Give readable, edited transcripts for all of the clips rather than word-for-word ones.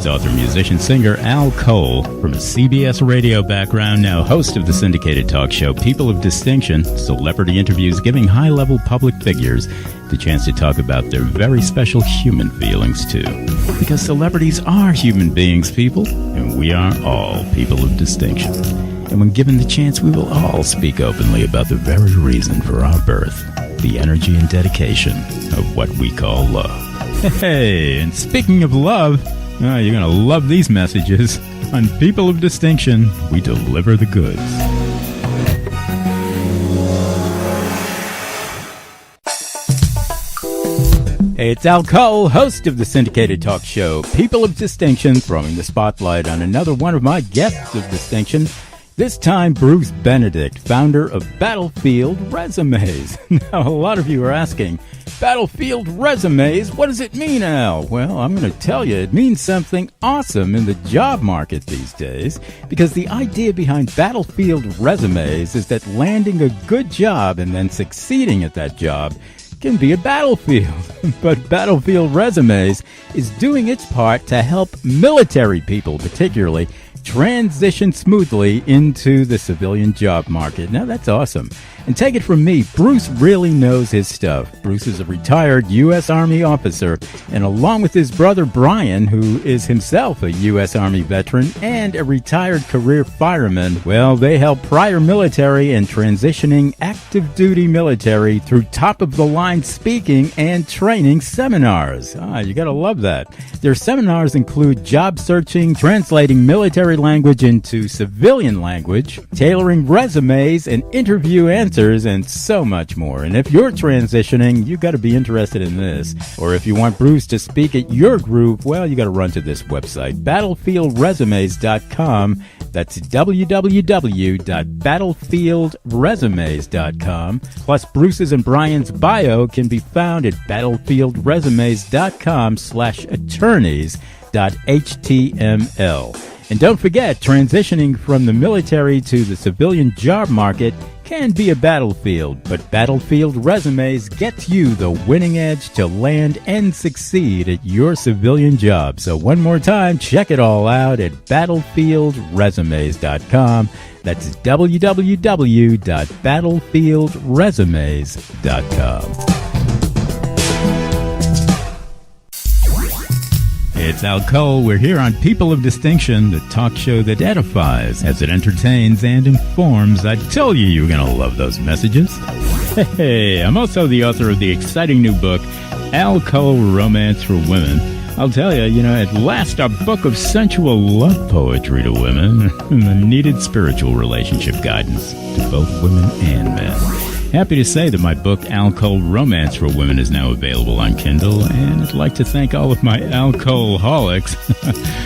It's author, musician, singer Al Cole, from a CBS radio background, now host of the syndicated talk show People of Distinction, celebrity interviews giving high-level public figures the chance to talk about their very special human feelings, too. Because celebrities are human beings, people, and we are all people of distinction. And when given the chance, we will all speak openly about the very reason for our birth, the energy and dedication of what we call love. Hey, and speaking of love, you're going to love these messages. On People of Distinction, we deliver the goods. Hey, it's Al Cole, host of the syndicated talk show People of Distinction, throwing the spotlight on another one of my guests of distinction. This time, Bruce Benedict, founder of Battlefield Resumes. Now, a lot of you are asking, Battlefield Resumes, what does it mean, Al? Well, I'm going to tell you, it means something awesome in the job market these days, because the idea behind Battlefield Resumes is that landing a good job and then succeeding at that job can be a battlefield. But Battlefield Resumes is doing its part to help military people, particularly, transition smoothly into the civilian job market. Now, that's awesome. And take it from me, Bruce really knows his stuff. Bruce is a retired U.S. Army officer, and along with his brother Brian, who is himself a U.S. Army veteran and a retired career fireman, well, they help prior military and transitioning active duty military through top-of-the-line speaking and training seminars. You gotta love that. Their seminars include job searching, translating military language into civilian language, tailoring resumes and interview answers, and so much more. And if you're transitioning, you got to be interested in this. Or if you want Bruce to speak at your group, well, you got to run to this website, battlefieldresumes.com. That's www.battlefieldresumes.com. Plus, Bruce's and Brian's bio can be found at battlefieldresumes.com/attorneys.html. And don't forget, transitioning from the military to the civilian job market can be a battlefield, but Battlefield Resumes gets you the winning edge to land and succeed at your civilian job. So one more time, check it all out at battlefieldresumes.com. That's www.battlefieldresumes.com. It's Al Cole. We're here on People of Distinction, the talk show that edifies as it entertains and informs. I told you were going to love those messages. Hey, I'm also the author of the exciting new book, Al Cole, Romance for Women. I'll tell you, at last a book of sensual love poetry to women and the needed spiritual relationship guidance to both women and men. Happy to say that my book, Al Cole, Romance for Women, is now available on Kindle, and I'd like to thank all of my Al Cole-holics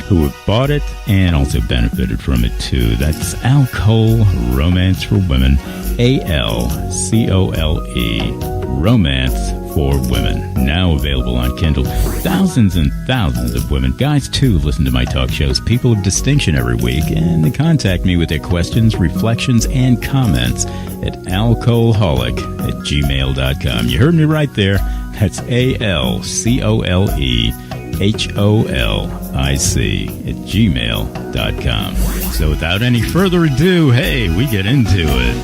who have bought it and also benefited from it, too. That's Al Cole, Romance for Women, ALCOLE, Romance for Women, now available on Kindle. Thousands and thousands of women, guys too, listen to my talk shows, People of Distinction, every week, and they contact me with their questions, reflections, and comments at alcoholic@gmail.com. You heard me right there. That's ALCOLEHOLIC@gmail.com. So without any further ado, hey, we get into it.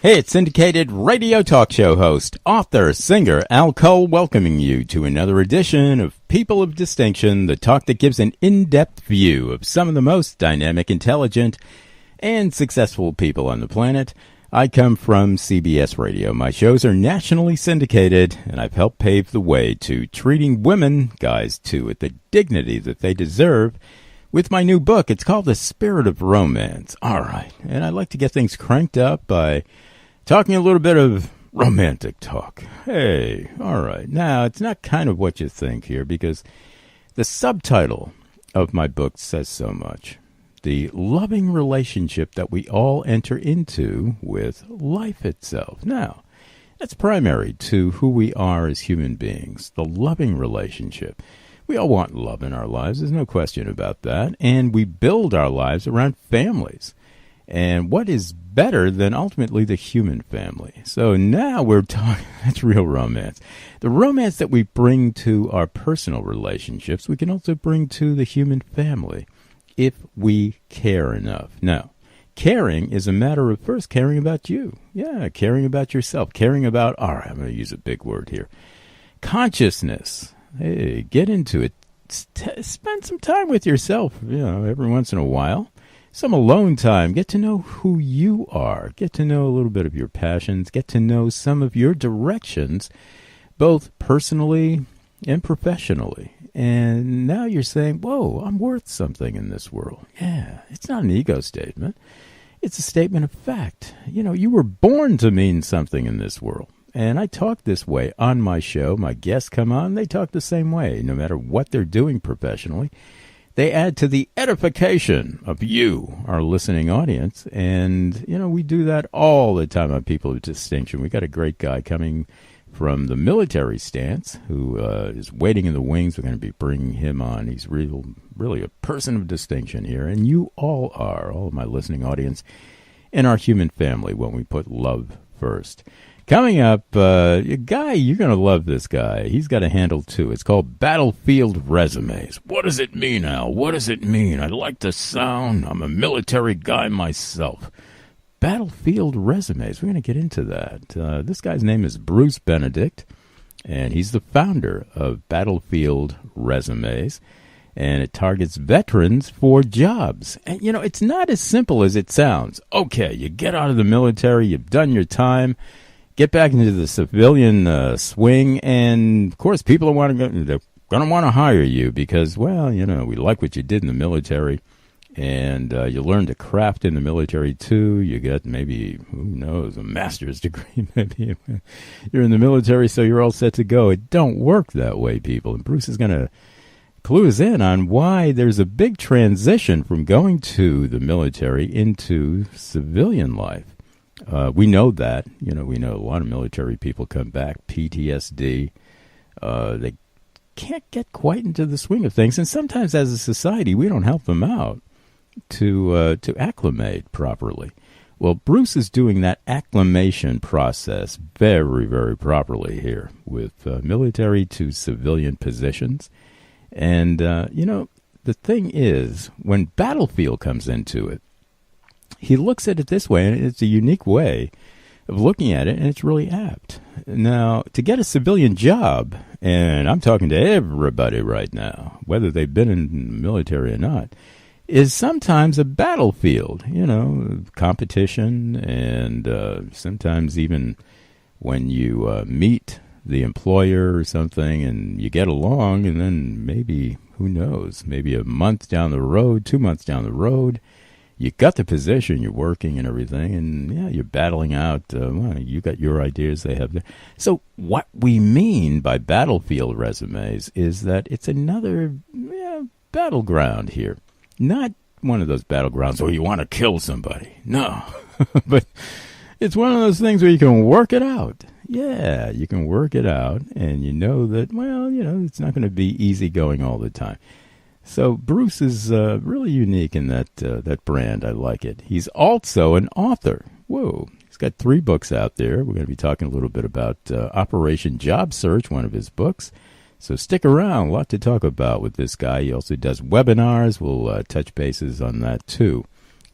Hey, it's syndicated radio talk show host, author, singer Al Cole, welcoming you to another edition of People of Distinction, the talk that gives an in-depth view of some of the most dynamic, intelligent, and successful people on the planet. I come from CBS Radio. My shows are nationally syndicated, and I've helped pave the way to treating women, guys too, with the dignity that they deserve. With my new book, it's called The Spirit of Romance. All right, and I'd like to get things cranked up by talking a little bit of romantic talk. Hey, all right. Now, it's not kind of what you think here, because the subtitle of my book says so much. The loving relationship that we all enter into with life itself. Now, that's primary to who we are as human beings, the loving relationship. We all want love in our lives. There's no question about that. And we build our lives around families. And what is better than ultimately the human family? So now we're talking, that's real romance. The romance that we bring to our personal relationships, we can also bring to the human family if we care enough. Now, caring is a matter of first caring about you. Yeah, caring about yourself, caring about, all right, I'm going to use a big word here, consciousness. Hey, get into it. Spend some time with yourself, every once in a while. Some alone time. Get to know who you are. Get to know a little bit of your passions. Get to know some of your directions, both personally and professionally. And now you're saying, whoa, I'm worth something in this world. Yeah, it's not an ego statement. It's a statement of fact. You were born to mean something in this world. And I talk this way on my show. My guests come on, they talk the same way, no matter what they're doing professionally. They add to the edification of you, our listening audience. And, we do that all the time on People of Distinction. We got a great guy coming from the military stance who is waiting in the wings. We're going to be bringing him on. He's really a person of distinction here. And you all are, all of my listening audience, in our human family when we put love first. Coming up, a guy, you're going to love this guy. He's got a handle, too. It's called Battlefield Resumes. What does it mean, Al? What does it mean? I like the sound. I'm a military guy myself. Battlefield Resumes. We're going to get into that. This guy's name is Bruce Benedict, and he's the founder of Battlefield Resumes, and it targets veterans for jobs. And, it's not as simple as it sounds. Okay, you get out of the military, you've done your time, get back into the civilian swing, and, of course, people are going to want to hire you because, well, we like what you did in the military, and you learn to craft in the military, too. You get maybe, who knows, a master's degree. Maybe you're in the military, so you're all set to go. It don't work that way, people, and Bruce is going to clue us in on why there's a big transition from going to the military into civilian life. We know that. We know a lot of military people come back, PTSD. They can't get quite into the swing of things. And sometimes as a society, we don't help them out to acclimate properly. Well, Bruce is doing that acclimation process very, very properly here with military to civilian positions. And, the thing is, when Battlefield comes into it, he looks at it this way, and it's a unique way of looking at it, and it's really apt. Now, to get a civilian job, and I'm talking to everybody right now, whether they've been in the military or not, is sometimes a battlefield, competition, and sometimes even when you meet the employer or something and you get along, and then maybe, who knows, maybe a month down the road, 2 months down the road, you got the position, you're working and everything, and you're battling out. You got your ideas, they have their. So what we mean by battlefield resumes is that it's another battleground here. Not one of those battlegrounds where you want to kill somebody. No. But it's one of those things where you can work it out. Yeah, you can work it out, and you know that, it's not going to be easy going all the time. So Bruce is really unique in that brand. I like it. He's also an author. Whoa. He's got 3 books out there. We're going to be talking a little bit about Operation Job Search, one of his books. So stick around. A lot to talk about with this guy. He also does webinars. We'll touch bases on that, too.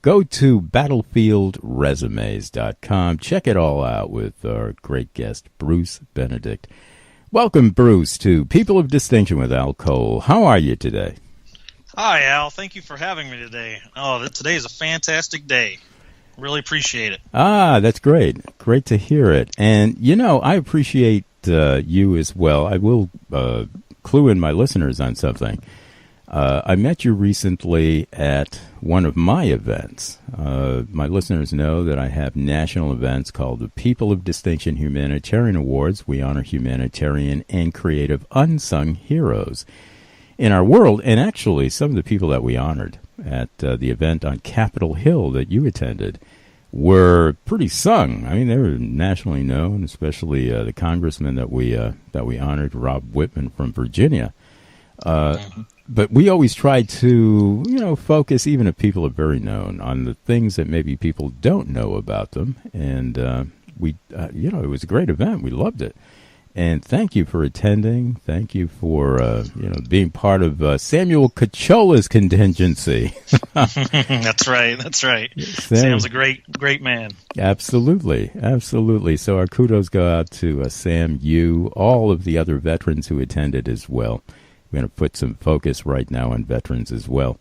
Go to battlefieldresumes.com. Check it all out with our great guest, Bruce Benedict. Welcome, Bruce, to People of Distinction with Al Cole. How are you today? Hi, Al. Thank you for having me today. Oh, today is a fantastic day. Really appreciate it. Ah, that's great. Great to hear it. And, I appreciate you as well. I will clue in my listeners on something. I met you recently at one of my events. My listeners know that I have national events called the People of Distinction Humanitarian Awards. We honor humanitarian and creative unsung heroes in our world. And actually, some of the people that we honored at the event on Capitol Hill that you attended were pretty sung. I mean, they were nationally known, especially the congressman that we honored, Rob Whitman from Virginia. But we always try to, focus, even if people are very known, on the things that maybe people don't know about them. And it was a great event. We loved it. And thank you for attending. Thank you for, being part of Samuel Cachola's contingency. That's right. Sam's a great man. Absolutely. So our kudos go out to Sam, you, all of the other veterans who attended as well. We're going to put some focus right now on veterans as well.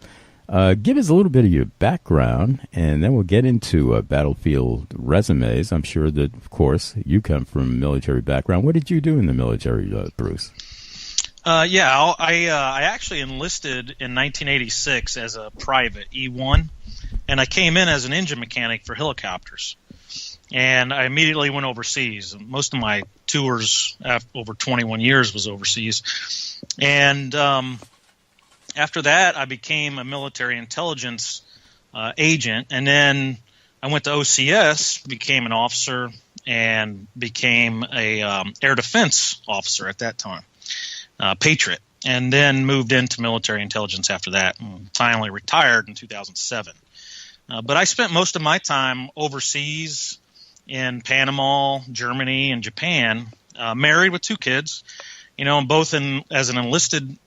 Give us a little bit of your background, and then we'll get into battlefield resumes. I'm sure that, of course, you come from a military background. What did you do in the military, Bruce? I actually enlisted in 1986 as a private E1, and I came in as an engine mechanic for helicopters. And I immediately went overseas. Most of my tours over 21 years was overseas. And after that, I became a military intelligence agent, and then I went to OCS, became an officer, and became a air defense officer at that time, Patriot, and then moved into military intelligence after that, and finally retired in 2007. But I spent most of my time overseas in Panama, Germany, and Japan, married with 2 kids, both as an enlisted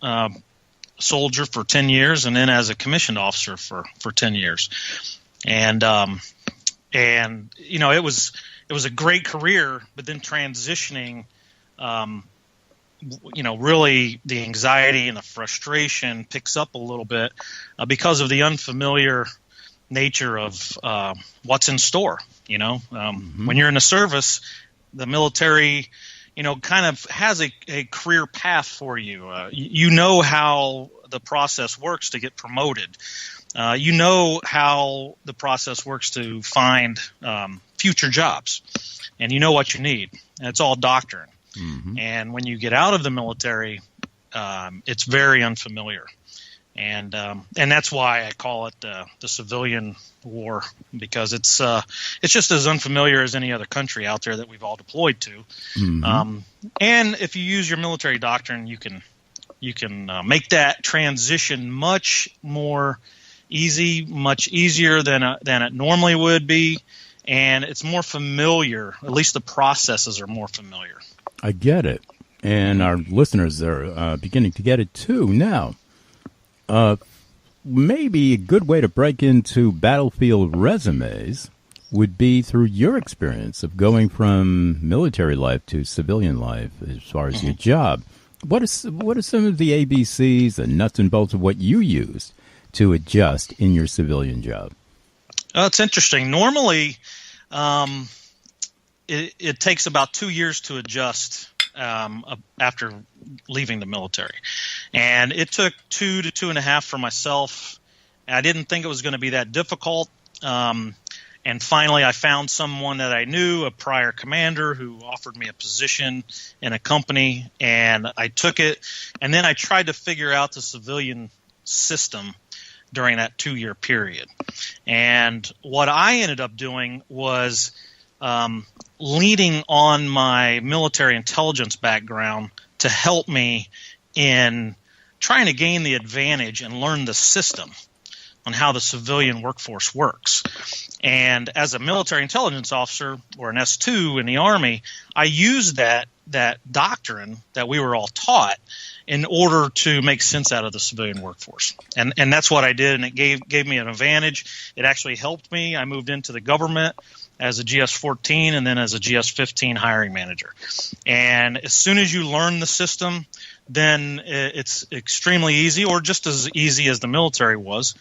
soldier for 10 years and then as a commissioned officer for 10 years. And it was a great career, but then transitioning, really the anxiety and the frustration picks up a little bit because of the unfamiliar nature of what's in store. When you're in the service, the military, kind of has a career path for you. You know how the process works to get promoted. You know how the process works to find future jobs, and you know what you need. And it's all doctrine. Mm-hmm. And when you get out of the military, it's very unfamiliar. And that's why I call it the civilian war, because it's just as unfamiliar as any other country out there that we've all deployed to. Mm-hmm. And if you use your military doctrine, you can make that transition much more easy, much easier than it normally would be, and it's more familiar. At least the processes are more familiar. I get it, and our listeners are beginning to get it too now. Maybe a good way to break into battlefield resumes would be through your experience of going from military life to civilian life as far as your job. What are some of the ABCs and nuts and bolts of what you used to adjust in your civilian job? It's interesting. Normally, it takes about 2 years to adjust after leaving the military. And it took 2 to 2.5 for myself. I didn't think it was going to be that difficult. And finally, I found someone that I knew, a prior commander, who offered me a position in a company, and I took it. And then I tried to figure out the civilian system during that 2-year period. And what I ended up doing was leaning on my military intelligence background to help me in trying to gain the advantage and learn the system on how the civilian workforce works. And as a military intelligence officer, or an S2 in the Army, I used that doctrine that we were all taught in order to make sense out of the civilian workforce. And that's what I did, and it gave me an advantage. It actually helped me. I moved into the government as a GS-14 and then as a GS-15 hiring manager. And as soon as you learn the system, then it's extremely easy, or just as easy as the military was,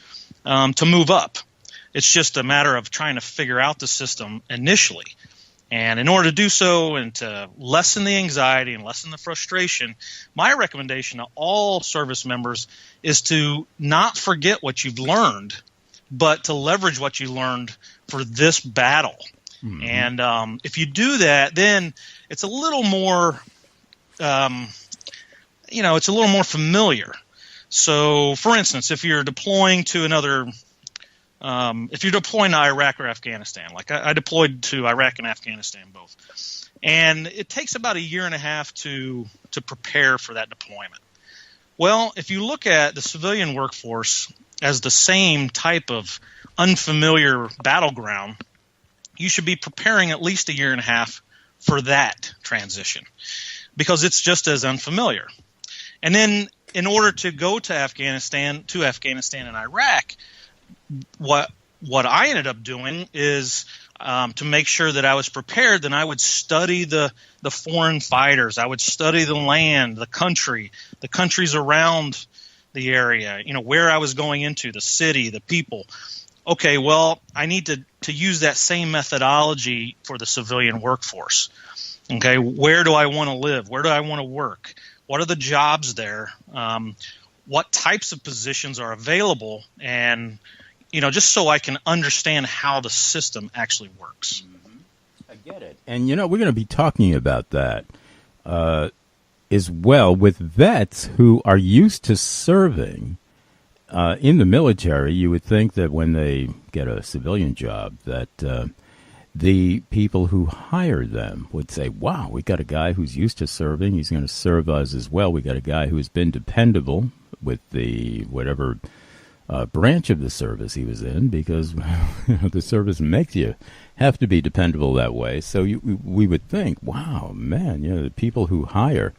to move up. It's just a matter of trying to figure out the system initially. And in order to do so and to lessen the anxiety and lessen the frustration, my recommendation to all service members is to not forget what you've learned, but to leverage what you learned for this battle. Mm-hmm. And if you do that, then it's a little more, it's a little more familiar. So, for instance, if you're deploying to another if you're deploying to Iraq or Afghanistan, like I deployed to Iraq and Afghanistan both, and it takes about 1.5 years to prepare for that deployment. Well, if you look at the civilian workforce as the same type of unfamiliar battleground, you should be preparing at least a year and a half for that transition because it's just as unfamiliar. And then in order to go to Afghanistan and Iraq, what I ended up doing is to make sure that I was prepared, then I would study the foreign fighters. I would study the land, the countries around the area, where I was going into, the city, the people. Okay, well, I need to use that same methodology for the civilian workforce. Okay, where do I want to live? Where do I want to work? What are the jobs there? What types of positions are available? And, just so I can understand how the system actually works. I get it. And, we're going to be talking about that as well with vets who are used to serving in the military. You would think that when they get a civilian job that the people who hire them would say, wow, we got a guy who's used to serving. He's going to serve us as well. We got a guy who's been dependable with the whatever branch of the service he was in, because the service makes you have to be dependable that way. So we would think, wow, man, the people who hire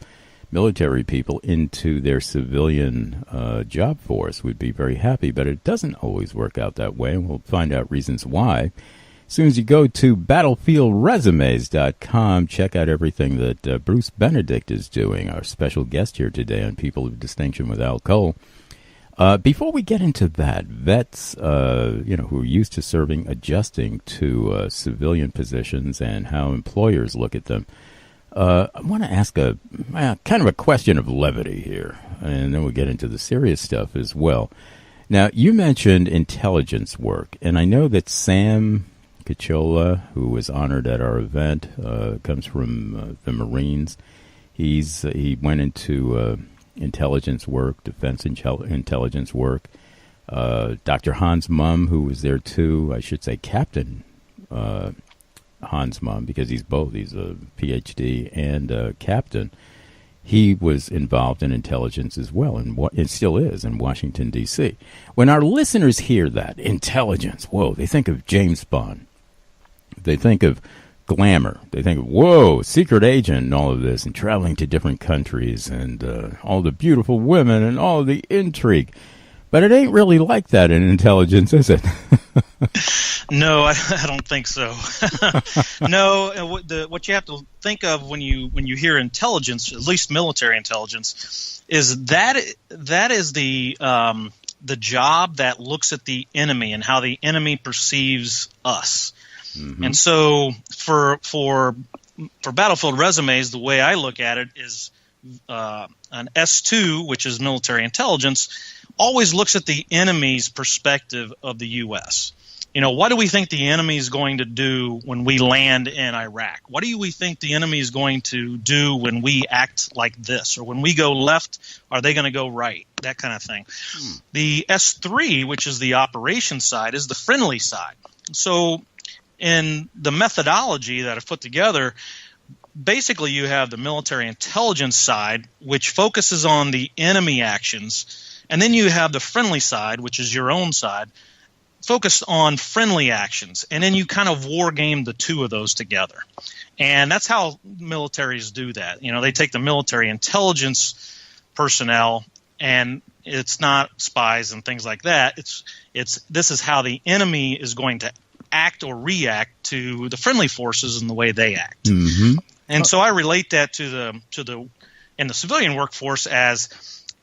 military people into their civilian job force would be very happy, but it doesn't always work out that way, and we'll find out reasons why. As soon as you go to battlefieldresumes.com, check out everything that Bruce Benedict is doing, our special guest here today on People of Distinction with Al Cole. Before we get into that, vets, who are used to serving, adjusting to civilian positions and how employers look at them, I want to ask a kind of a question of levity here, and then we'll get into the serious stuff as well. Now, you mentioned intelligence work, and I know that Sam Cachola, who was honored at our event, comes from the Marines. He went into intelligence work, defense intelligence work. Dr. Hans Mumm, who was there too, I should say Captain Hans Mumm, because he's both. He's a PhD and a captain. He was involved in intelligence as well, and it still is in Washington, D.C. When our listeners hear that, intelligence, whoa, they think of James Bond. They think of glamour. They think of, whoa, secret agent and all of this, and traveling to different countries, and all the beautiful women and all the intrigue. But it ain't really like that in intelligence, is it? No, I don't think so. No, what you have to think of when you hear intelligence, at least military intelligence, is that is the job that looks at the enemy and how the enemy perceives us. Mm-hmm. And so for Battlefield Resumes, the way I look at it is an S2, which is military intelligence, always looks at the enemy's perspective of the U.S. What do we think the enemy is going to do when we land in Iraq? What do we think the enemy is going to do when we act like this? Or when we go left, are they going to go right? That kind of thing. The S3, which is the operations side, is the friendly side. So in the methodology that I've put together, basically you have the military intelligence side, which focuses on the enemy actions, and then you have the friendly side, which is your own side, focused on friendly actions, and then you kind of war game the two of those together. And that's how militaries do that. They take the military intelligence personnel, and it's not spies and things like that. This is how the enemy is going to act or react to the friendly forces and the way they act. Mm-hmm. And so I relate that to the in the civilian workforce as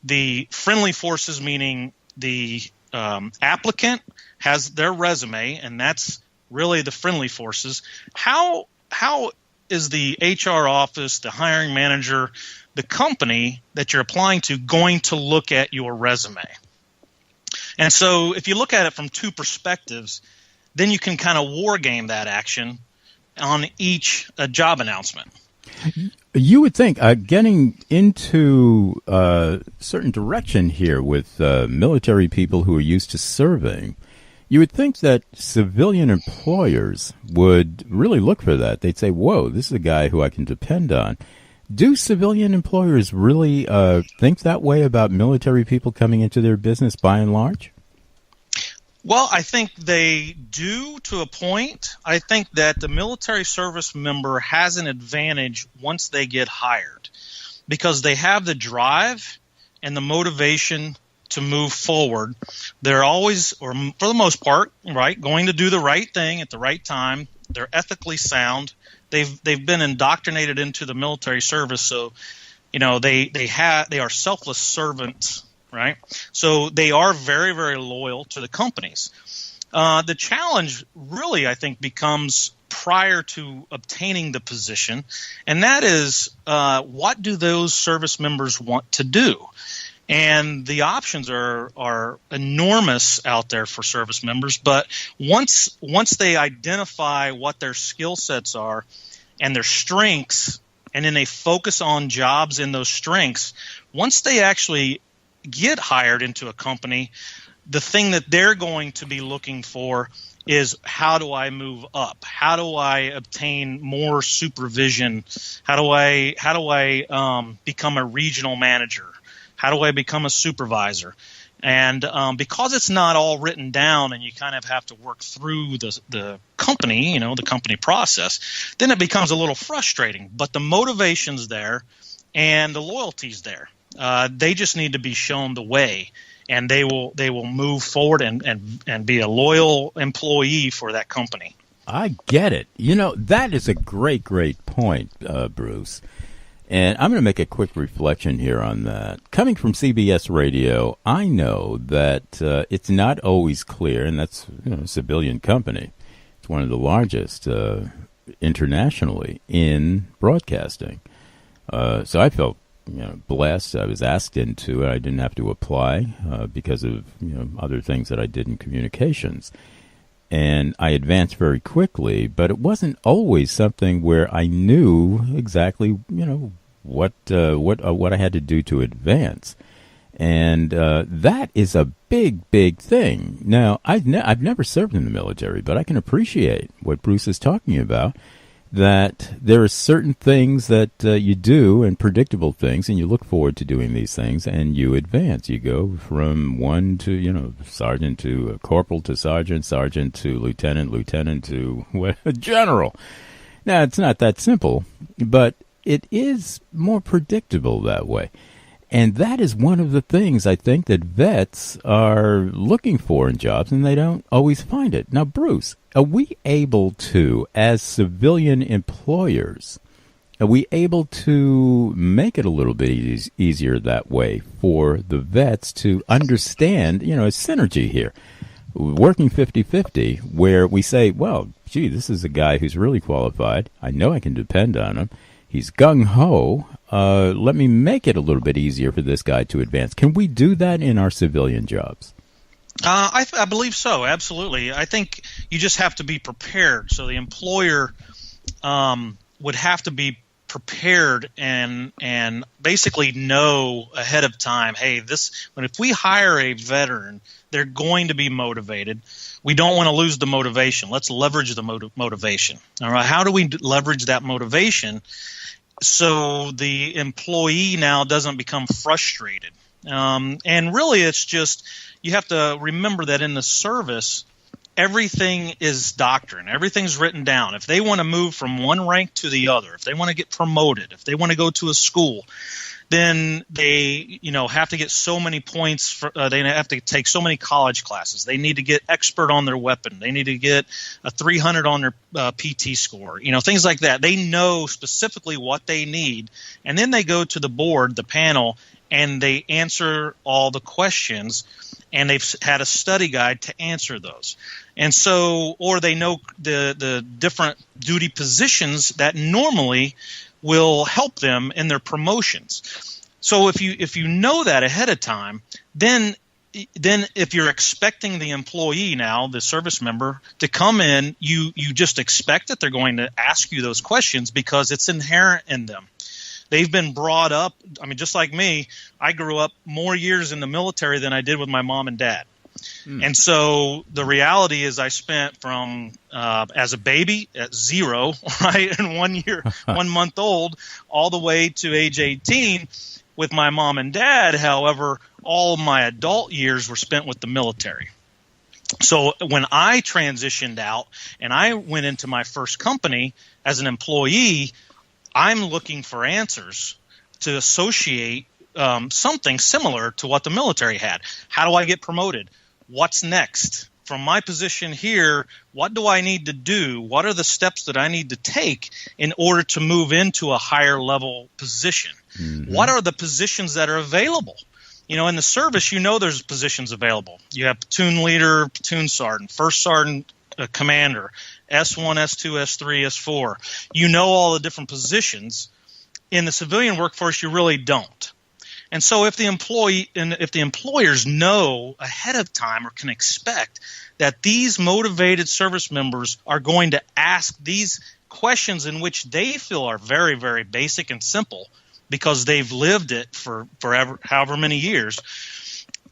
the friendly forces, meaning the applicant has their resume, and that's really the friendly forces. How is the HR office, the hiring manager, the company that you're applying to going to look at your resume? And so if you look at it from two perspectives, then you can kind of war game that action on each job announcement. You would think getting into a certain direction here with military people who are used to serving, you would think that civilian employers would really look for that. They'd say, whoa, this is a guy who I can depend on. Do civilian employers really think that way about military people coming into their business by and large? Well, I think they do to a point. I think that the military service member has an advantage once they get hired because they have the drive and the motivation to move forward. They're always, or for the most part, right, going to do the right thing at the right time. They're ethically sound. They've been indoctrinated into the military service, so they are selfless servants, right? So they are very, very loyal to the companies. The challenge really, I think, becomes prior to obtaining the position, and that is what do those service members want to do? And the options are enormous out there for service members. But once they identify what their skill sets are and their strengths, and then they focus on jobs in those strengths, once they actually get hired into a company, the thing that they're going to be looking for is how do I move up? How do I obtain more supervision? How do I become a regional manager? How do I become a supervisor? And because it's not all written down and you kind of have to work through the company, the company process, then it becomes a little frustrating. But the motivation's there and the loyalty's there. They just need to be shown the way, and they will move forward and be a loyal employee for that company. I get it. That is a great point, Bruce. And I'm going to make a quick reflection here on that. Coming from CBS Radio, I know that it's not always clear, and that's a civilian company. It's one of the largest internationally in broadcasting. So I felt blessed. I was asked into it. I didn't have to apply because of other things that I did in communications. And I advanced very quickly, but it wasn't always something where I knew exactly, what I had to do to advance. And that is a big thing. Now, I've never served in the military, but I can appreciate what Bruce is talking about, that there are certain things that you do and predictable things, and you look forward to doing these things, and you advance. You go from one to, sergeant to corporal to sergeant to lieutenant to general. Now, it's not that simple, but it is more predictable that way. And that is one of the things I think that vets are looking for in jobs, and they don't always find it. Now, Bruce, are we able to, as civilian employers, are we able to make it a little bit easier that way for the vets to understand, a synergy here, working 50-50, where we say, well, gee, this is a guy who's really qualified. I know I can depend on him. He's gung-ho. Let me make it a little bit easier for this guy to advance. Can we do that in our civilian jobs? I believe so, absolutely. I think you just have to be prepared. So the employer would have to be prepared and basically know ahead of time, hey, if we hire a veteran, they're going to be motivated. We don't want to lose the motivation. Let's leverage the motivation. All right, how do we leverage that motivation so the employee now doesn't become frustrated? And really, it's just you have to remember that in the service, everything is doctrine. Everything's written down. If they want to move from one rank to the other, if they want to get promoted, if they want to go to a school, then they have to get so many points. They have to take so many college classes. They need to get expert on their weapon. They need to get a 300 on their PT score. Things like that. They know specifically what they need, and then they go to the board, the panel, and they answer all the questions, and they've had a study guide to answer those. And so, or they know the different duty positions that normally will help them in their promotions. So if you know that ahead of time, then if you're expecting the employee now, the service member, to come in, you just expect that they're going to ask you those questions because it's inherent in them. They've been brought up. I mean, just like me, I grew up more years in the military than I did with my mom and dad. And so the reality is I spent from as a baby at 0, right, and 1 year, 1 month old, all the way to age 18 with my mom and dad. However, all of my adult years were spent with the military. So when I transitioned out and I went into my first company as an employee, I'm looking for answers to associate something similar to what the military had. How do I get promoted? What's next? From my position here, what do I need to do? What are the steps that I need to take in order to move into a higher level position? Mm-hmm. What are the positions that are available? In the service, there's positions available. You have platoon leader, platoon sergeant, first sergeant, commander, S1, S2, S3, S4. All the different positions. In the civilian workforce, you really don't. And so if the employers know ahead of time or can expect that these motivated service members are going to ask these questions in which they feel are very, very basic and simple because they've lived it for forever, however many years,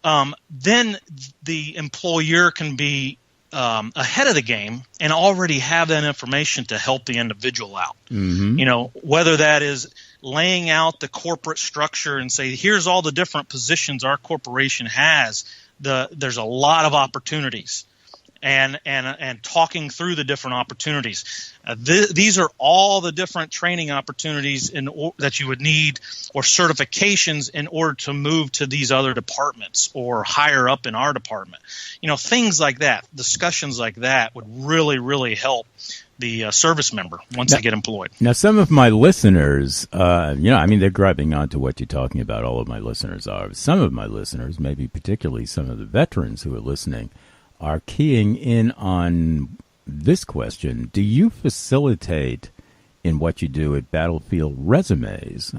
then the employer can be ahead of the game and already have that information to help the individual out. Mm-hmm. Whether that is laying out the corporate structure and say, here's all the different positions our corporation has. There's a lot of opportunities, and talking through the different opportunities. These are all the different training opportunities that you would need or certifications in order to move to these other departments or higher up in our department. Things like that, discussions like that would really, really help the service member once they get employed. Now, some of my listeners, they're grabbing onto what you're talking about. All of my listeners are. Some of my listeners, maybe particularly some of the veterans who are listening, are keying in on this question. Do you facilitate in what you do at Battlefield Resumes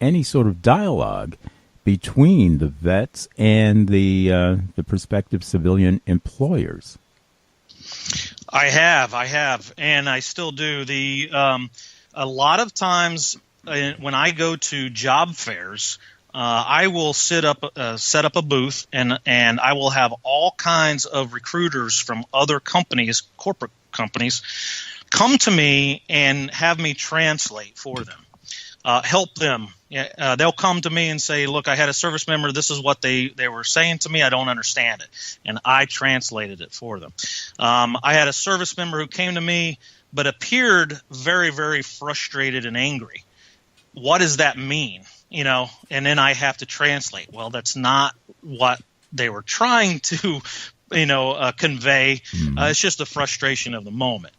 any sort of dialogue between the vets and the prospective civilian employers? I have, and I still do. A lot of times when I go to job fairs, I will set up a booth, and I will have all kinds of recruiters from other companies, corporate companies, come to me and have me translate for them, help them. They'll come to me and say, look, I had a service member. This is what they were saying to me. I don't understand it. And I translated it for them. I had a service member who came to me but appeared very, very frustrated and angry. What does that mean? And then I have to translate. Well, that's not what they were trying to, convey. It's just the frustration of the moment.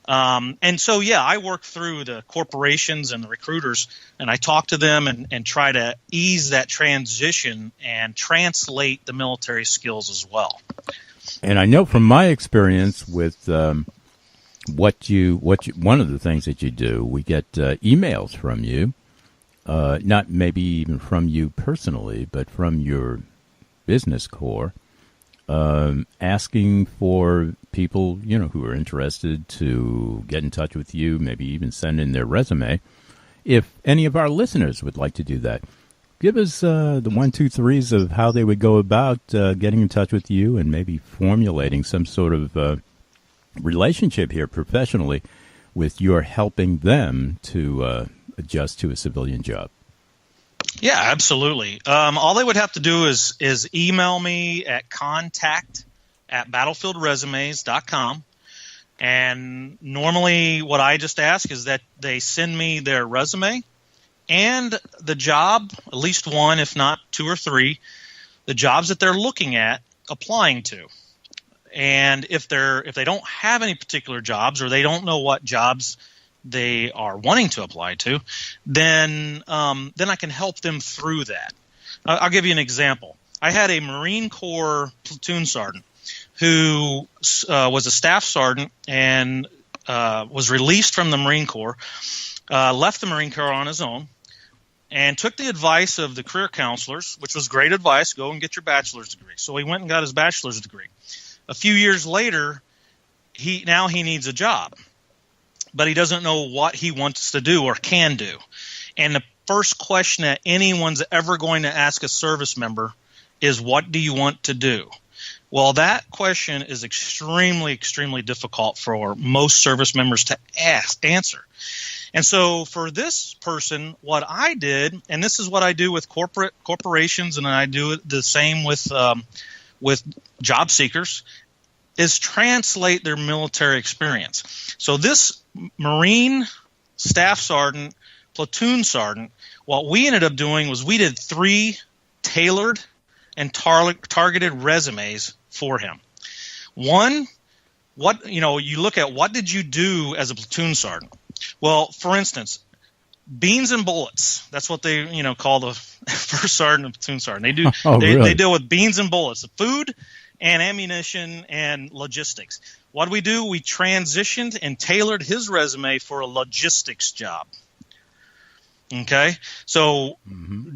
And so, I work through the corporations and the recruiters, and I talk to them and try to ease that transition and translate the military skills as well. And I know from my experience with one of the things that you do, we get emails from you, not maybe even from you personally, but from your business core, asking for people, who are interested to get in touch with you, maybe even send in their resume. If any of our listeners would like to do that, give us the 1, 2, 3s of how they would go about getting in touch with you and maybe formulating some sort of relationship here professionally with your helping them to adjust to a civilian job. Yeah, absolutely. All they would have to do is email me at contact@battlefieldresumes.com. And normally what I just ask is that they send me their resume and the job, at least one, if not 2 or 3, the jobs that they're looking at applying to. And if they don't have any particular jobs or they don't know what jobs they are wanting to apply to, then I can help them through that. I'll give you an example. I had a Marine Corps platoon sergeant who was a staff sergeant and was released from the Marine Corps, left the Marine Corps on his own, and took the advice of the career counselors, which was great advice, go and get your bachelor's degree. So he went and got his bachelor's degree. A few years later, he needs a job, but he doesn't know what he wants to do or can do. And the first question that anyone's ever going to ask a service member is, what do you want to do? Well, that question is extremely, extremely difficult for most service members to answer. And so for this person, what I did, and this is what I do with corporations, and I do it the same with job seekers, is translate their military experience. So this Marine Staff Sergeant, Platoon Sergeant, what we ended up doing was we did 3 tailored and targeted resumes for him. One, you look at what did you do as a platoon sergeant? Well, for instance, beans and bullets. That's what they call the first sergeant and platoon sergeant. They do they deal with beans and bullets, food and ammunition and logistics. What do? We transitioned and tailored his resume for a logistics job. Okay, so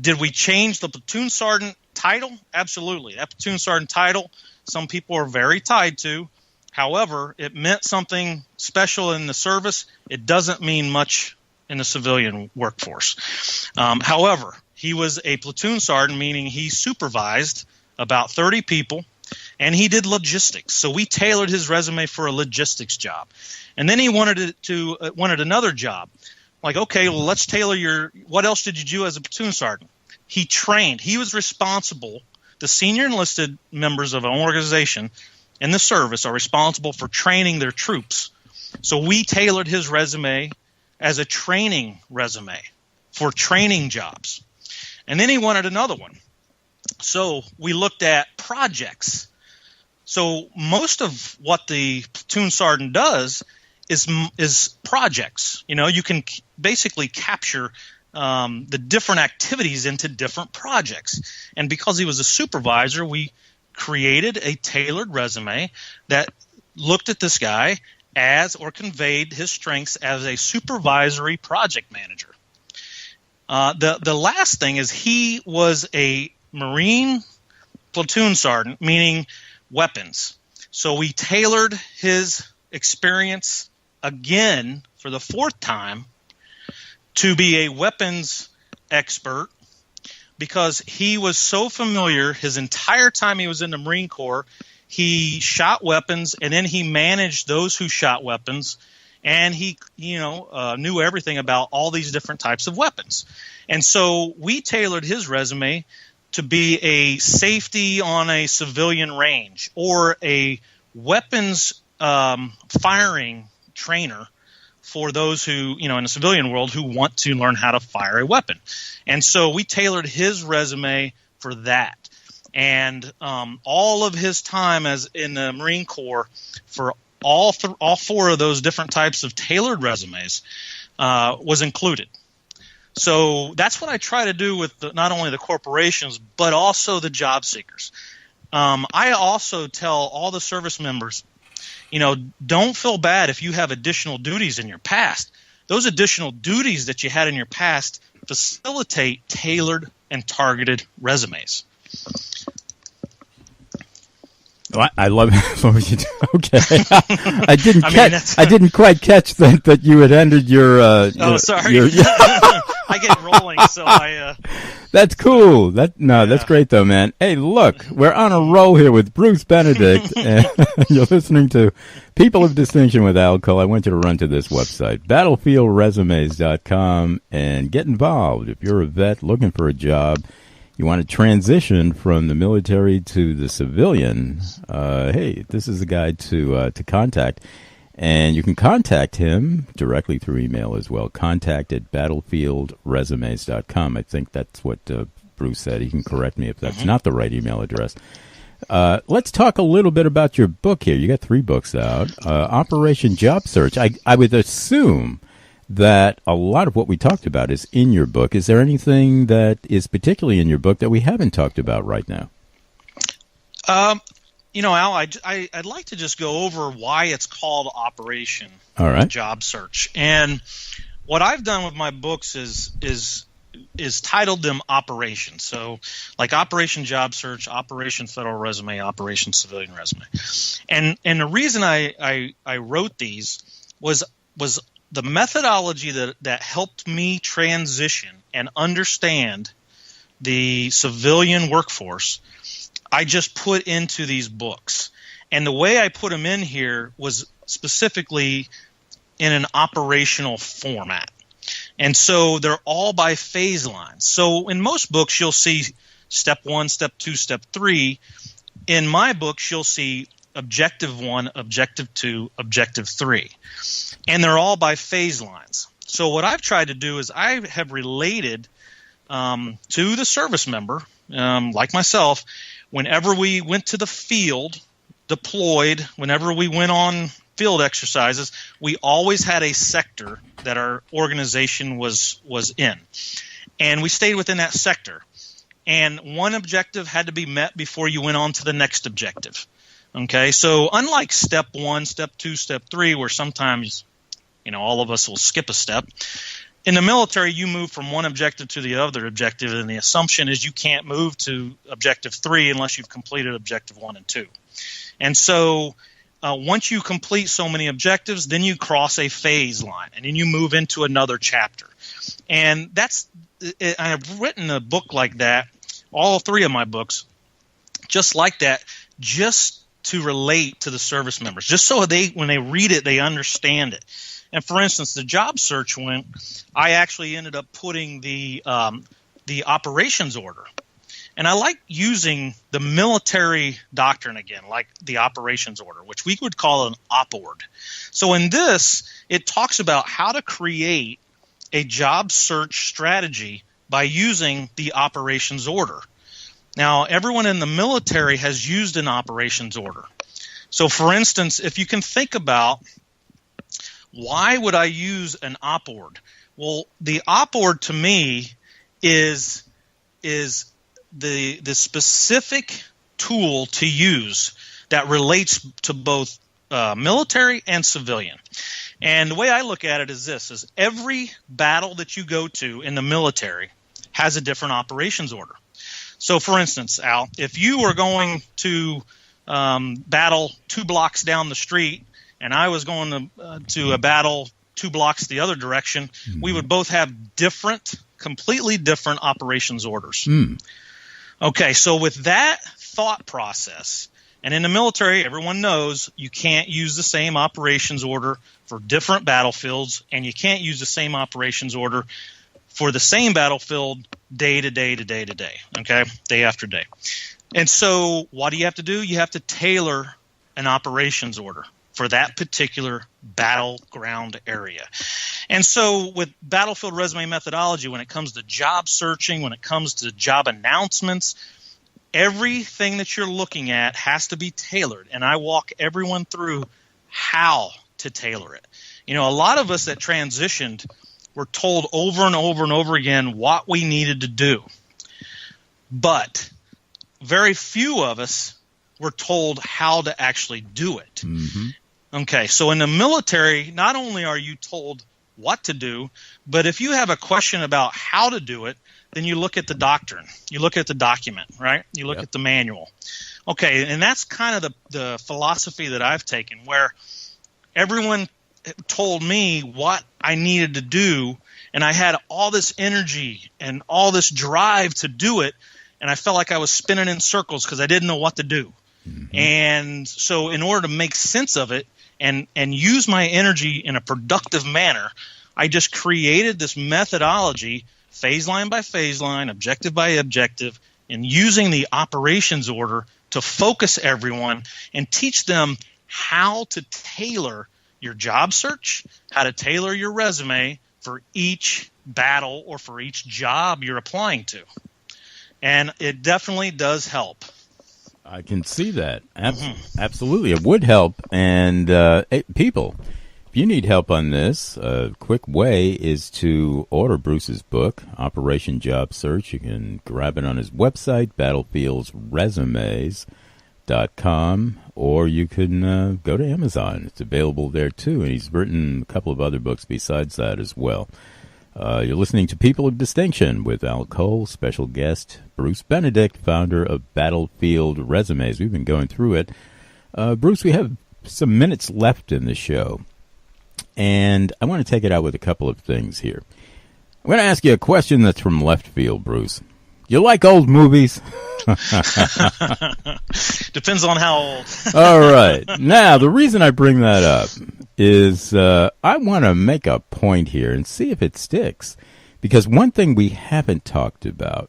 did we change the platoon sergeant title? Absolutely. That platoon sergeant title, some people are very tied to. However, it meant something special in the service. It doesn't mean much in the civilian workforce. However, he was a platoon sergeant, meaning he supervised about 30 people, and he did logistics. So we tailored his resume for a logistics job. And then he wanted another job. Like, okay, well, let's tailor what else did you do as a platoon sergeant? He trained. He was responsible. The senior enlisted members of an organization in the service are responsible for training their troops. So we tailored his resume as a training resume for training jobs. And then he wanted another one. So we looked at projects. So most of what the platoon sergeant does is projects. You can basically capture the different activities into different projects. And because he was a supervisor, we created a tailored resume that looked at this guy as or conveyed his strengths as a supervisory project manager. The last thing is he was a Marine platoon sergeant, meaning weapons. So we tailored his experience again for the 4th time to be a weapons expert, because he was so familiar his entire time he was in the Marine Corps. He shot weapons, and then he managed those who shot weapons, and he knew everything about all these different types of weapons. And so we tailored his resume to be a safety on a civilian range or a weapons firing trainer for those who, in the civilian world, who want to learn how to fire a weapon. And so we tailored his resume for that. And all of his time as in the Marine Corps for all 4 of those different types of tailored resumes was included. So that's what I try to do with not only the corporations, but also the job seekers. I also tell all the service members, don't feel bad if you have additional duties in your past. Those additional duties that you had in your past facilitate tailored and targeted resumes. Well, I love what you do. Okay, I didn't quite catch that you had ended your. Sorry. I get rolling, so I. That's cool. That's great though, man. Hey, look, we're on a roll here with Bruce Benedict, and you're listening to People of Distinction with Al Cole. I want you to run to this website, battlefieldresumes.com, and get involved. If you're a vet looking for a job, you want to transition from the military to the civilian, hey, this is the guy to contact. And you can contact him directly through email as well, contact@battlefieldresumes.com. I think that's what Bruce said. He can correct me if that's not the right email address. Let's talk a little bit about your book here. You got 3 books out. Operation Job Search. I would assume that a lot of what we talked about is in your book. Is there anything that is particularly in your book that we haven't talked about right now? Al, I'd like to just go over why it's called Operation Job Search. And what I've done with my books is titled them Operations. So like Operation Job Search, Operation Federal Resume, Operation Civilian Resume. And the reason I wrote these was the methodology that helped me transition and understand the civilian workforce. I just put into these books. And the way I put them in here was specifically in an operational format. And so they're all by phase lines. So in most books, you'll see step 1, step 2, step 3. In my books, you'll see objective 1, objective 2, objective 3. And they're all by phase lines. So what I've tried to do is I have related to the service member, like myself, whenever we went to the field, deployed, whenever we went on field exercises, we always had a sector that our organization was in. And we stayed within that sector. And one objective had to be met before you went on to the next objective. Okay, so unlike step 1, step 2, step 3, where sometimes, all of us will skip a step, in the military, you move from one objective to the other objective, and the assumption is you can't move to objective 3 unless you've completed objective 1 and 2. And so once you complete so many objectives, then you cross a phase line, and then you move into another chapter. And I've written a book like that, all 3 of my books, just like that, just to relate to the service members, just so when they read it, they understand it. And for instance, the job search one, I actually ended up putting the operations order. And I like using the military doctrine again, like the operations order, which we would call an op-ord. So in this, it talks about how to create a job search strategy by using the operations order. Now, everyone in the military has used an operations order. So for instance, if you can think about, why would I use an op-ord? Well, the op-ord to me is the specific tool to use that relates to both military and civilian. And the way I look at it is this, is every battle that you go to in the military has a different operations order. So for instance, Al, if you were going to battle 2 blocks down the street, and I was going to a battle 2 blocks the other direction, we would both have completely different operations orders. Okay, so with that thought process, and in the military, everyone knows you can't use the same operations order for different battlefields, and you can't use the same operations order for the same battlefield day to day to day to day, okay, day after day. And so what do you have to do? You have to tailor an operations order for that particular battleground area. And so with battlefield resume methodology, when it comes to job searching, when it comes to job announcements, everything that you're looking at has to be tailored. And I walk everyone through how to tailor it. A lot of us that transitioned were told over and over and over again what we needed to do. But very few of us were told how to actually do it. Mm-hmm. Okay, so in the military, not only are you told what to do, but if you have a question about how to do it, then you look at the doctrine. You look at the document, right? You look at the manual. Okay, and that's kind of the philosophy that I've taken, where everyone told me what I needed to do, and I had all this energy and all this drive to do it, and I felt like I was spinning in circles because I didn't know what to do. Mm-hmm. And so in order to make sense of it and use my energy in a productive manner, I just created this methodology, phase line by phase line, objective by objective, and using the operations order to focus everyone and teach them how to tailor your job search, how to tailor your resume for each battle or for each job you're applying to. And it definitely does help. I can see that. Absolutely. It would help. And people, if you need help on this, a quick way is to order Bruce's book, Operation Job Search. You can grab it on his website, battlefieldsresumes.com, or you can go to Amazon. It's available there, too. And he's written a couple of other books besides that as well. You're listening to People of Distinction with Al Cole, special guest Bruce Benedict, founder of Battlefield Resumes. We've been going through it. Bruce, we have some minutes left in the show, and I want to take it out with a couple of things here. I'm going to ask you a question that's from left field, Bruce. You like old movies? Depends on how old. All right. Now, the reason I bring that up is I want to make a point here and see if it sticks. Because one thing we haven't talked about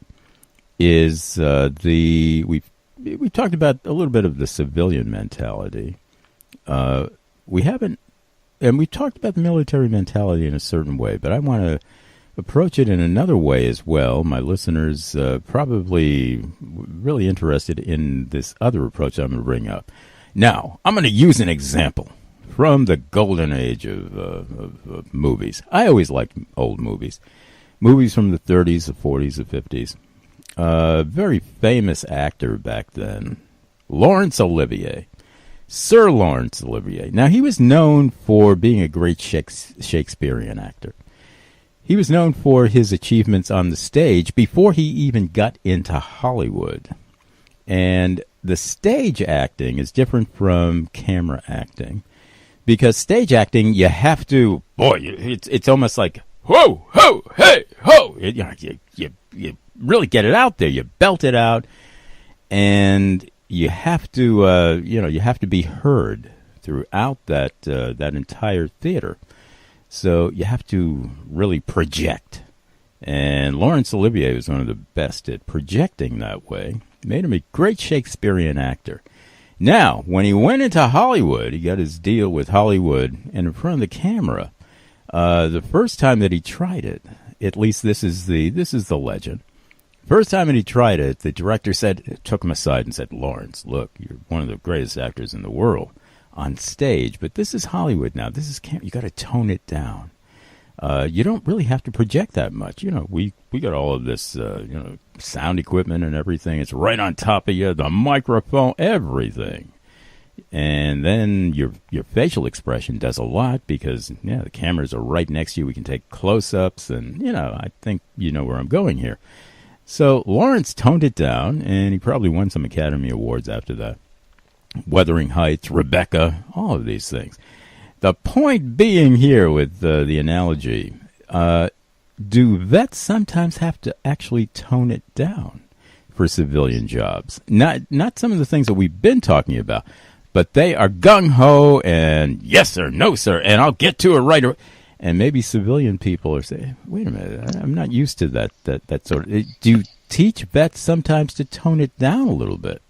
is we talked about a little bit of the civilian mentality. We haven't, and we talked about the military mentality in a certain way, but I want to approach it in another way as well. My listeners probably really interested in this other approach I'm going to bring up. Now, I'm going to use an example from the golden age of movies. I always liked old movies. Movies from the 30s, the 40s, the 50s. Very famous actor back then, Laurence Olivier. Sir Laurence Olivier. Now, he was known for being a great Shakespearean actor. He was known for his achievements on the stage before he even got into Hollywood. And the stage acting is different from camera acting. Because stage acting, you have to, it's almost like, whoa, ho, hey, ho. You really get it out there. You belt it out. And you have to, you have to be heard throughout that entire theater. So you have to really project. And Laurence Olivier was one of the best at projecting that way. Made him a great Shakespearean actor. Now, when he went into Hollywood, he got his deal with Hollywood, and in front of the camera, the first time that he tried it, at least this is the legend. First time that he tried it, the director took him aside and said, "Laurence, look, you're one of the greatest actors in the world on stage, but this is Hollywood now. This is you got to tone it down. You don't really have to project that much. We got all of this, sound equipment and everything. It's right on top of you, the microphone, everything. And then your facial expression does a lot because, the cameras are right next to you. We can take close-ups, and, I think you know where I'm going here." So Laurence toned it down, and he probably won some Academy Awards after that. Wuthering Heights, Rebecca, all of these things. The point being here with the analogy, do vets sometimes have to actually tone it down for civilian jobs? Not some of the things that we've been talking about, but they are gung-ho and yes, sir, no, sir, and I'll get to it right away. And maybe civilian people are saying, wait a minute, I'm not used to that sort of... Do you teach vets sometimes to tone it down a little bit?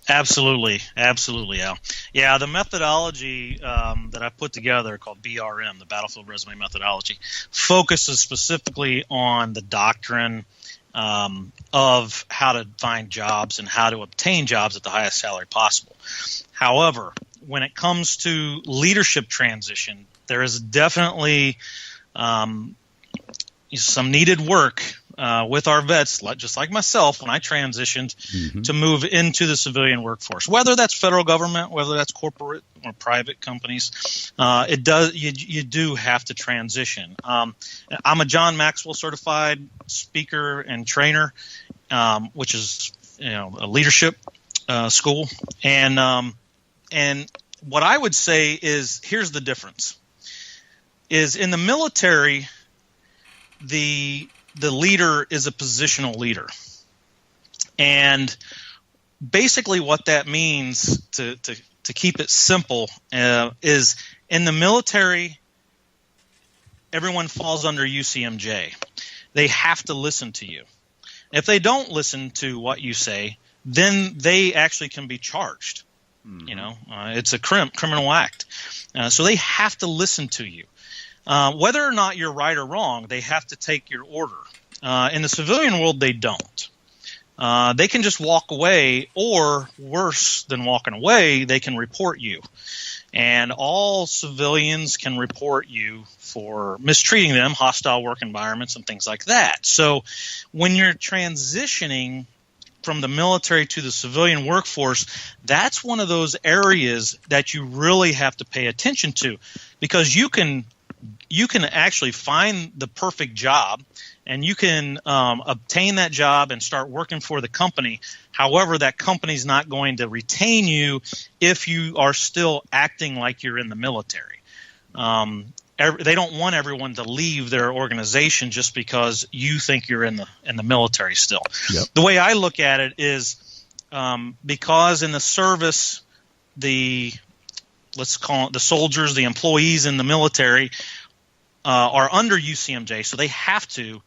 Absolutely, Al. Yeah, the methodology that I put together called BRM, the Battlefield Resume Methodology, focuses specifically on the doctrine of how to find jobs and how to obtain jobs at the highest salary possible. However, when it comes to leadership transition, there is definitely some needed work with our vets, just like myself, when I transitioned to move into the civilian workforce, whether that's federal government, whether that's corporate or private companies. You do have to transition. I'm a John Maxwell certified speaker and trainer, which is a leadership school, and what I would say is here's the difference. Is in the military, the leader is a positional leader. And basically what that means, to keep it simple, is in the military, everyone falls under UCMJ. They have to listen to you. If they don't listen to what you say, then they actually can be charged. It's a criminal act. So they have to listen to you. Whether or not you're right or wrong, they have to take your order. In the civilian world, they don't. They can just walk away, or worse than walking away, they can report you. And all civilians can report you for mistreating them, hostile work environments, and things like that. So when you're transitioning from the military to the civilian workforce, that's one of those areas that you really have to pay attention to, because you can actually find the perfect job and you can obtain that job and start working for the company. However, that company's not going to retain you if you are still acting like you're in the military. they don't want everyone to leave their organization just because you think you're in the military still. Yep. The way I look at it is because in the service, let's call it the soldiers, the employees in the military are under UCMJ, so they have to.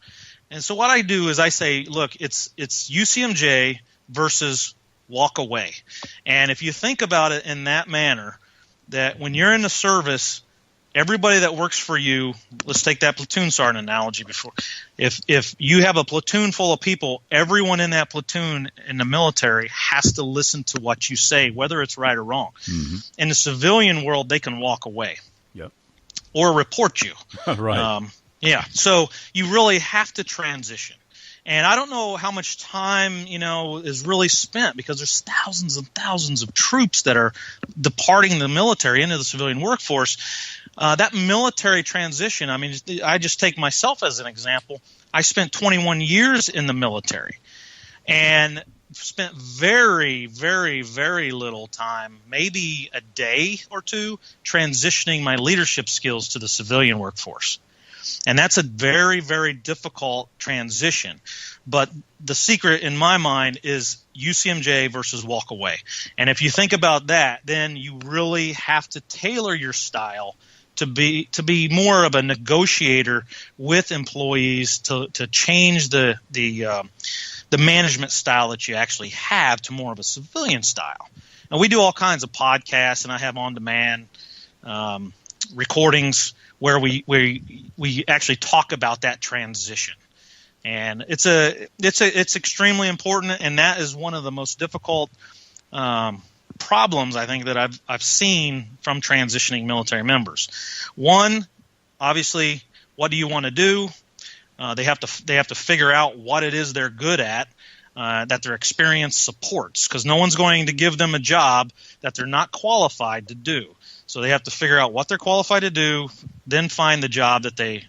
And so what I do is I say, look, it's UCMJ versus walk away. And if you think about it in that manner, that when you're in the service, everybody that works for you, let's take that platoon sergeant analogy before. If you have a platoon full of people, everyone in that platoon in the military has to listen to what you say, whether it's right or wrong. Mm-hmm. In the civilian world, they can walk away. Yep. Or report you. Right. Yeah. So you really have to transition. And I don't know how much time, is really spent, because there's thousands and thousands of troops that are departing the military into the civilian workforce. That military transition, I mean, I just take myself as an example. I spent 21 years in the military and spent very, very, very little time, maybe a day or two, transitioning my leadership skills to the civilian workforce. And that's a very, very difficult transition. But the secret in my mind is UCMJ versus walk away. And if you think about that, then you really have to tailor your style to be more of a negotiator with employees, to change the management style that you actually have to more of a civilian style. Now, we do all kinds of podcasts, and I have on-demand recordings where we actually talk about that transition. And it's extremely important, and that is one of the most difficult problems I think that I've seen from transitioning military members. One, obviously, what do you want to do? They have to figure out what it is they're good at, that their experience supports, because no one's going to give them a job that they're not qualified to do. So they have to figure out what they're qualified to do, then find the job that they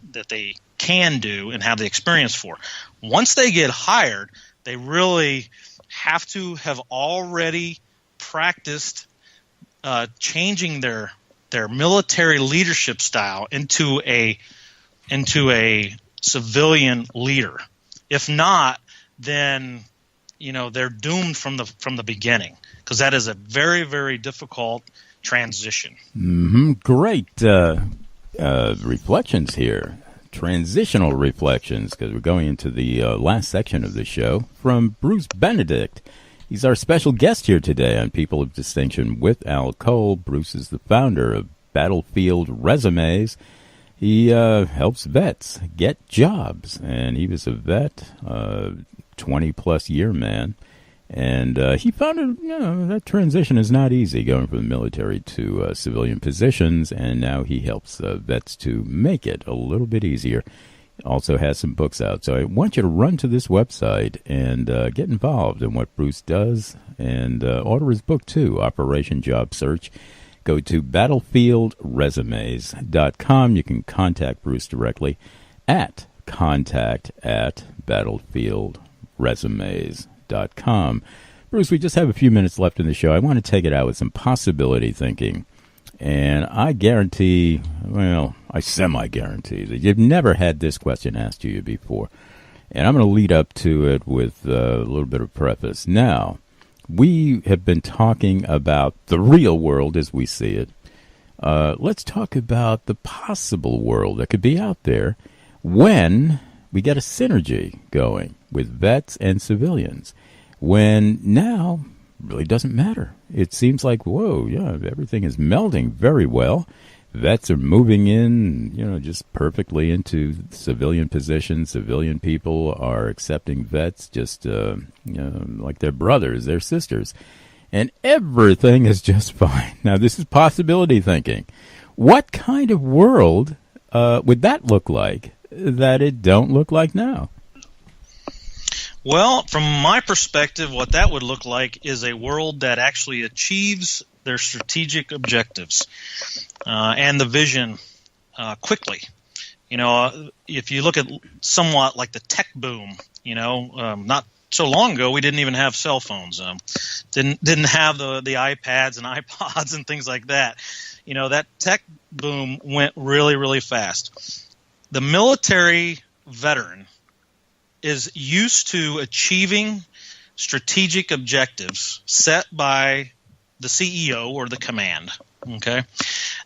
can do and have the experience for. Once they get hired, they really have to have already practiced changing their military leadership style into a civilian leader. If not, then they're doomed from the beginning, because that is a very, very difficult transition. Mm-hmm. Great reflections here. Transitional reflections, because we're going into the last section of the show, from Bruce Benedict. He's our special guest here today on People of Distinction with Al Cole. Bruce is the founder of Battlefield Resumes. He helps vets get jobs, and he was a vet, 20-plus year man. And he found that transition is not easy, going from the military to civilian positions, and now he helps vets to make it a little bit easier. Also has some books out. So I want you to run to this website and get involved in what Bruce does, and order his book too, Operation Job Search. Go to battlefieldresumes.com. You can contact Bruce directly at contact@battlefieldresumes.com. Bruce, we just have a few minutes left in the show. I want to take it out with some possibility thinking. And I guarantee, I semi-guarantee that you've never had this question asked to you before. And I'm going to lead up to it with a little bit of preface. Now, we have been talking about the real world as we see it. Let's talk about the possible world that could be out there when we get a synergy going with vets and civilians. When now really doesn't matter. It seems like, everything is melding very well. Vets are moving in, just perfectly into civilian positions. Civilian people are accepting vets just, like their brothers, their sisters. And everything is just fine. Now, this is possibility thinking. What kind of world would that look like that it don't look like now? Well, from my perspective, what that would look like is a world that actually achieves their strategic objectives and the vision quickly. If you look at somewhat like the tech boom, not so long ago, we didn't even have cell phones. Didn't have the iPads and iPods and things like that. that tech boom went really, really fast. The military veteran is used to achieving strategic objectives set by the CEO or the command. Okay,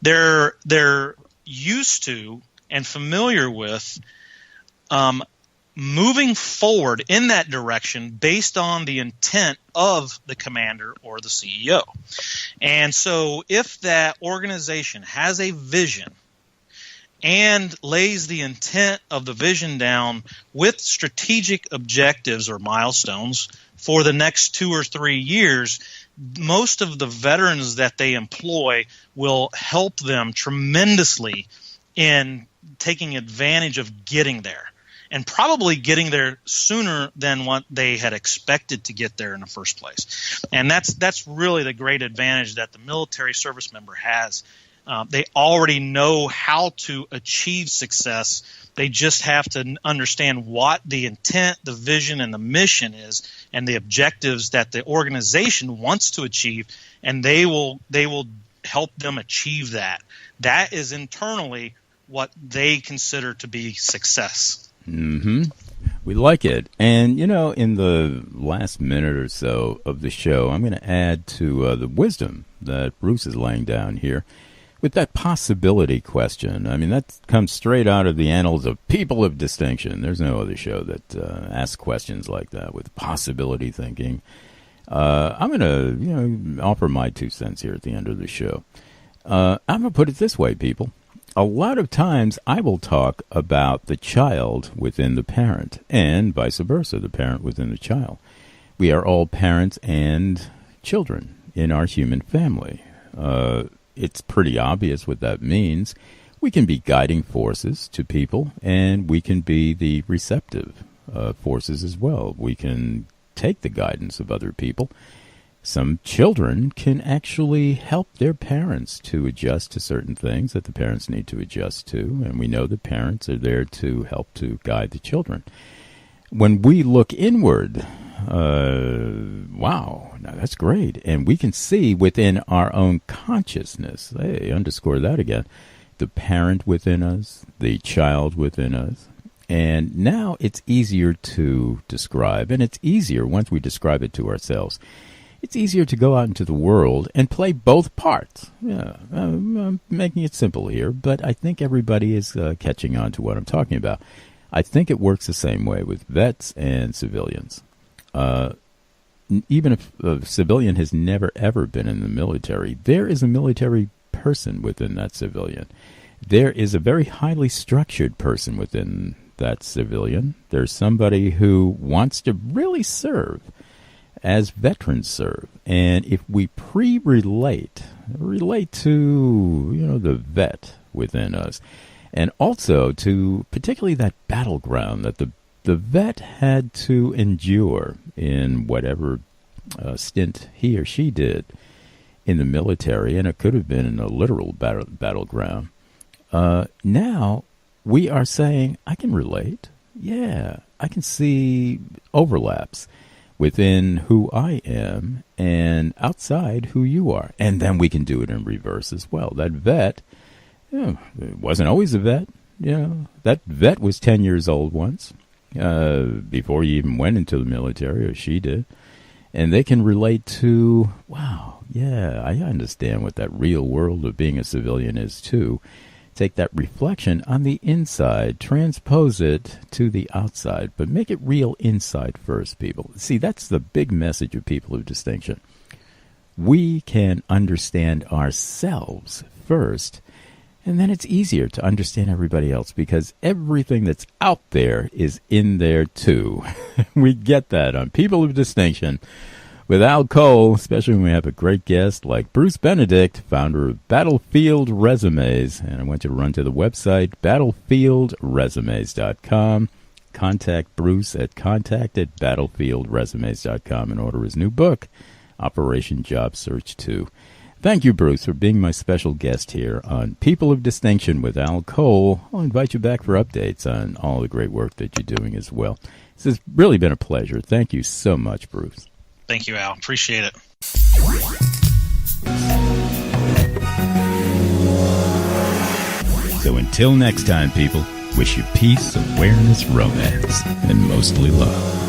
they're used to and familiar with moving forward in that direction based on the intent of the commander or the CEO. And so if that organization has a vision and lays the intent of the vision down with strategic objectives or milestones for the next 2 or 3 years, most of the veterans that they employ will help them tremendously in taking advantage of getting there, and probably getting there sooner than what they had expected to get there in the first place. And that's really the great advantage that the military service member has. They already know how to achieve success. They just have to understand what the intent, the vision, and the mission is, and the objectives that the organization wants to achieve, and they will help them achieve that. That is internally what they consider to be success. Mm-hmm. We like it. And, in the last minute or so of the show, I'm going to add to the wisdom that Bruce is laying down here with that possibility question. I mean, that comes straight out of the annals of People of Distinction. There's no other show that asks questions like that with possibility thinking. I'm going to, offer my 2 cents here at the end of the show. I'm going to put it this way, people. A lot of times I will talk about the child within the parent and vice versa, the parent within the child. We are all parents and children in our human family. It's pretty obvious what that means. We can be guiding forces to people, and we can be the receptive forces as well. We can take the guidance of other people. Some children can actually help their parents to adjust to certain things that the parents need to adjust to, and we know the parents are there to help to guide the children. When we look inward, wow, now that's great, and we can see within our own consciousness, hey, underscore that again, the parent within us, the child within us, and now it's easier to describe, and it's easier once we describe it to ourselves. It's easier to go out into the world and play both parts. Yeah, I'm making it simple here, but I think everybody is catching on to what I'm talking about. I think it works the same way with vets and civilians. Even if a civilian has never, ever been in the military, there is a military person within that civilian. There is a very highly structured person within that civilian. There's somebody who wants to really serve as veterans serve. And if we relate to, the vet within us, and also to particularly that battleground that the vet had to endure in whatever stint he or she did in the military, and it could have been in a literal battleground. Now we are saying, I can relate. Yeah, I can see overlaps within who I am and outside who you are. And then we can do it in reverse as well. That vet, it wasn't always a vet. That vet was 10 years old once, before he even went into the military, or she did. And they can relate to, wow, yeah, I understand what that real world of being a civilian is too. Take that reflection on the inside, transpose it to the outside, but make it real inside first, people. See, that's the big message of People of Distinction. We can understand ourselves first, and then it's easier to understand everybody else because everything that's out there is in there too. We get that on People of Distinction with Al Cole, especially when we have a great guest like Bruce Benedict, founder of Battlefield Resumes. And I want you to run to the website, battlefieldresumes.com. Contact Bruce at contact@battlefieldresumes.com and order his new book, Operation Job Search 2. Thank you, Bruce, for being my special guest here on People of Distinction with Al Cole. I'll invite you back for updates on all the great work that you're doing as well. This has really been a pleasure. Thank you so much, Bruce. Thank you, Al. Appreciate it. So until next time, people, wish you peace, awareness, romance, and mostly love.